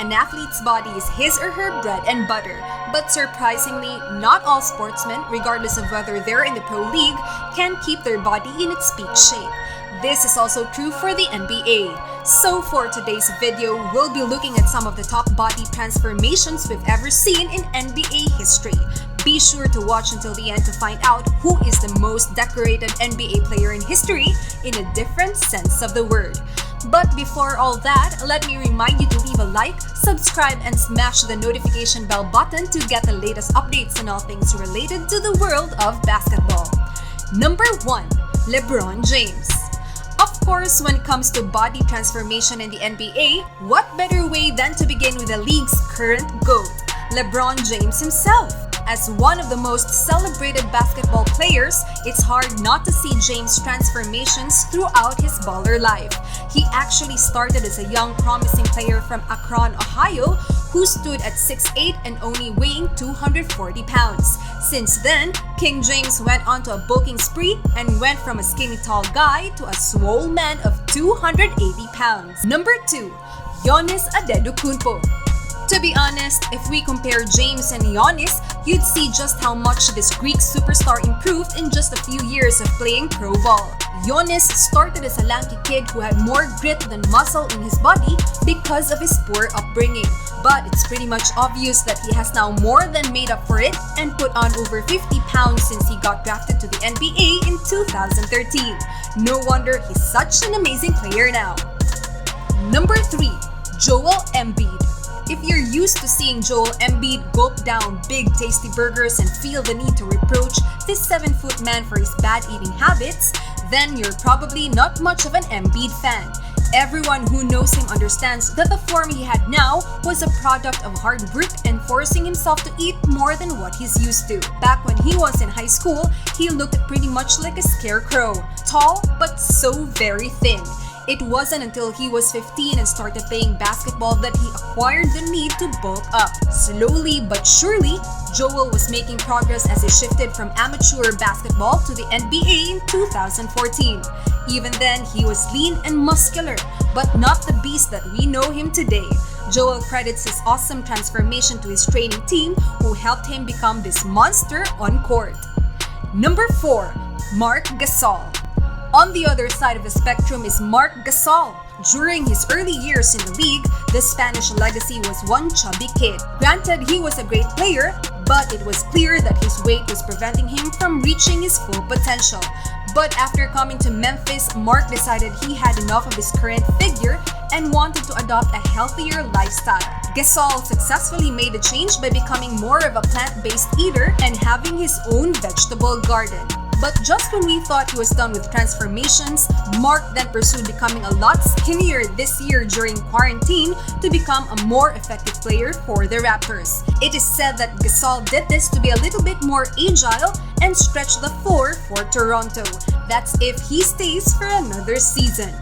An athlete's body is his or her bread and butter. But surprisingly, not all sportsmen, regardless of whether they're in the pro league, can keep their body in its peak shape. This is also true for the NBA. So for today's video, we'll be looking at some of the top body transformations we've ever seen in NBA history. Be sure to watch until the end to find out who is the most decorated NBA player in history in a different sense of the word. But before all that, let me remind you to leave a like, subscribe, and smash the notification bell button to get the latest updates on all things related to the world of basketball. Number 1. LeBron James. Of course, when it comes to body transformation in the NBA, what better way than to begin with the league's current GOAT, LeBron James himself? As one of the most celebrated basketball players, it's hard not to see James' transformations throughout his baller life. He actually started as a young promising player from Akron, Ohio, who stood at 6'8" and only weighing 240 pounds. Since then, King James went on to a bulking spree and went from a skinny tall guy to a swole man of 280 pounds. Number 2. Giannis Antetokounmpo. To be honest, if we compare James and Giannis, you'd see just how much this Greek superstar improved in just a few years of playing pro ball. Giannis started as a lanky kid who had more grit than muscle in his body because of his poor upbringing. But it's pretty much obvious that he has now more than made up for it and put on over 50 pounds since he got drafted to the NBA in 2013. No wonder he's such an amazing player now. Number 3. Joel Embiid. If you're used to seeing Joel Embiid gulp down big tasty burgers and feel the need to reproach this 7-foot man for his bad eating habits, then you're probably not much of an Embiid fan. Everyone who knows him understands that the form he had now was a product of hard work and forcing himself to eat more than what he's used to. Back when he was in high school, he looked pretty much like a scarecrow, tall but so very thin. It wasn't until he was 15 and started playing basketball that he acquired the need to bulk up. Slowly but surely, Joel was making progress as he shifted from amateur basketball to the NBA in 2014. Even then, he was lean and muscular, but not the beast that we know him today. Joel credits his awesome transformation to his training team, who helped him become this monster on court. Number 4. Marc Gasol. On the other side of the spectrum is Marc Gasol. During his early years in the league, the Spanish legacy was one chubby kid. Granted, he was a great player, but it was clear that his weight was preventing him from reaching his full potential. But after coming to Memphis, Marc decided he had enough of his current figure and wanted to adopt a healthier lifestyle. Gasol successfully made the change by becoming more of a plant-based eater and having his own vegetable garden. But just when we thought he was done with transformations, Marc then pursued becoming a lot skinnier this year during quarantine to become a more effective player for the Raptors. It is said that Gasol did this to be a little bit more agile and stretch the floor for Toronto. That's if he stays for another season.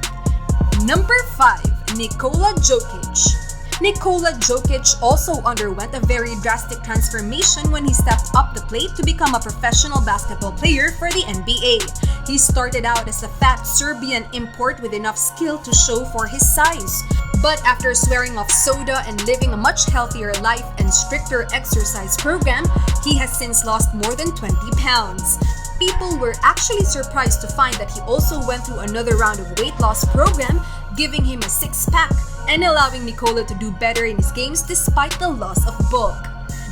Number 5. Nikola Jokic. Nikola Jokic also underwent a very drastic transformation when he stepped up the plate to become a professional basketball player for the NBA. He started out as a fat Serbian import with enough skill to show for his size. But after swearing off soda and living a much healthier life and stricter exercise program, he has since lost more than 20 pounds. People were actually surprised to find that he also went through another round of weight loss program, giving him a six-pack and allowing Nikola to do better in his games despite the loss of bulk.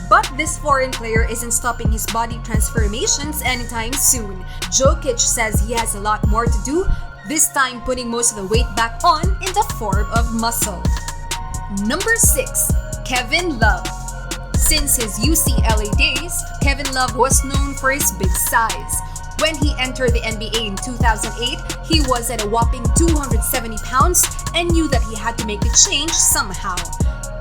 But this foreign player isn't stopping his body transformations anytime soon. Jokic says he has a lot more to do, this time putting most of the weight back on in the form of muscle. Number 6. Kevin Love. Since his UCLA days, Kevin Love was known for his big size. When he entered the NBA in 2008, he was at a whopping 270 pounds and knew that he had to make the change somehow.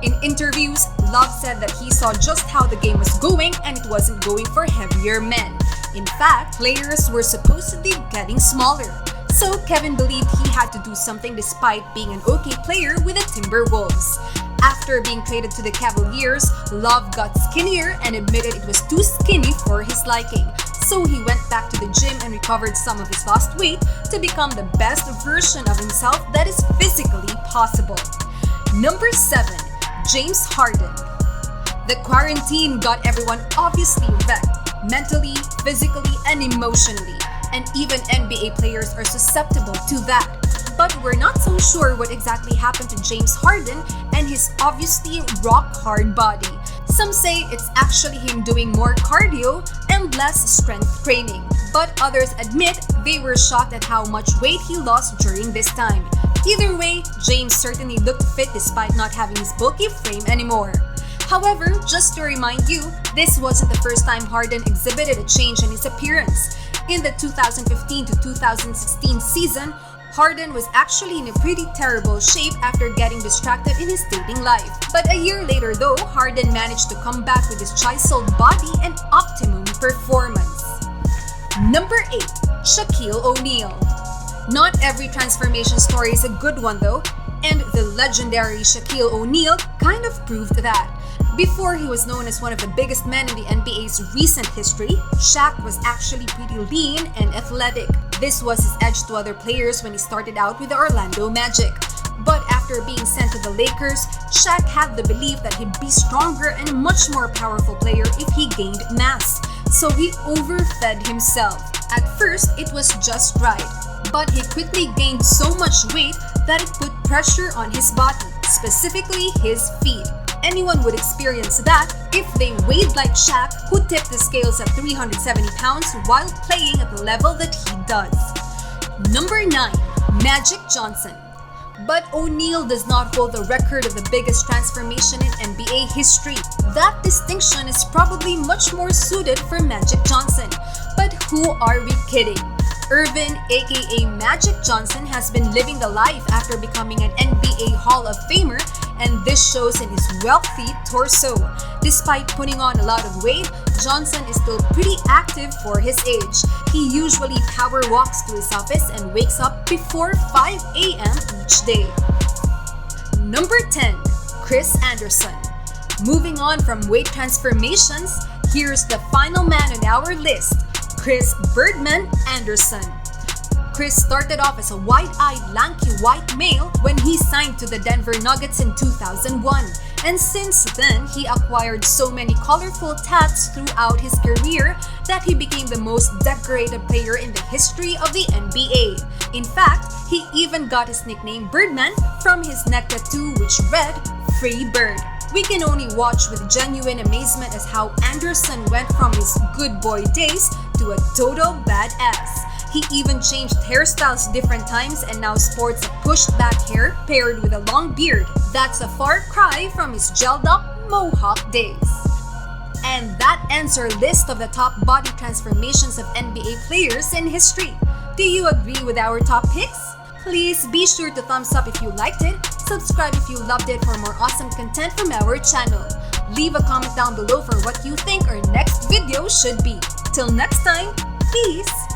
In interviews, Love said that he saw just how the game was going and it wasn't going for heavier men. In fact, players were supposedly getting smaller. So Kevin believed he had to do something despite being an okay player with the Timberwolves. After being traded to the Cavaliers, Love got skinnier and admitted it was too skinny for his liking. So he went back to the gym and recovered some of his lost weight to become the best version of himself that is physically possible. Number 7. James Harden. The quarantine got everyone obviously wrecked, mentally, physically, and emotionally. And even NBA players are susceptible to that. But we're not so sure what exactly happened to James Harden and his obviously rock-hard body. Some say it's actually him doing more cardio and less strength training. But others admit they were shocked at how much weight he lost during this time. Either way, James certainly looked fit despite not having his bulky frame anymore. However, just to remind you, this wasn't the first time Harden exhibited a change in his appearance. In the 2015 to 2016 season, Harden was actually in a pretty terrible shape after getting distracted in his dating life. But a year later though, Harden managed to come back with his chiseled body and optimum performance. Number 8. Shaquille O'Neal. Not every transformation story is a good one though, and the legendary Shaquille O'Neal kind of proved that. Before he was known as one of the biggest men in the NBA's recent history, Shaq was actually pretty lean and athletic. This was his edge to other players when he started out with the Orlando Magic. But after being sent to the Lakers, Shaq had the belief that he'd be stronger and a much more powerful player if he gained mass. So he overfed himself. At first, it was just right, but he quickly gained so much weight that it put pressure on his body, specifically his feet. Anyone would experience that if they weighed like Shaq, who tipped the scales at 370 pounds while playing at the level that he does. Number 9. Magic Johnson. But O'Neal does not hold the record of the biggest transformation in NBA history. That distinction is probably much more suited for Magic Johnson. But who are we kidding? Irvin, aka Magic Johnson, has been living the life after becoming an NBA Hall of Famer, and this shows in his wealthy torso. Despite putting on a lot of weight, Johnson is still pretty active for his age. He usually power walks to his office and wakes up before 5 a.m. each day. Number 10. Chris Anderson. Moving on from weight transformations, here's the final man on our list, Chris Birdman Anderson. Chris started off as a wide-eyed, lanky white male when he signed to the Denver Nuggets in 2001. And since then, he acquired so many colorful tats throughout his career that he became the most decorated player in the history of the NBA. In fact, he even got his nickname Birdman from his neck tattoo which read, "Free Bird." We can only watch with genuine amazement as how Anderson went from his good boy days to a total badass. He even changed hairstyles different times and now sports a pushed back hair paired with a long beard. That's a far cry from his gelled up mohawk days. And that ends our list of the top body transformations of NBA players in history. Do you agree with our top picks? Please be sure to thumbs up if you liked it, subscribe if you loved it for more awesome content from our channel. Leave a comment down below for what you think our next video should be. Till next time, peace!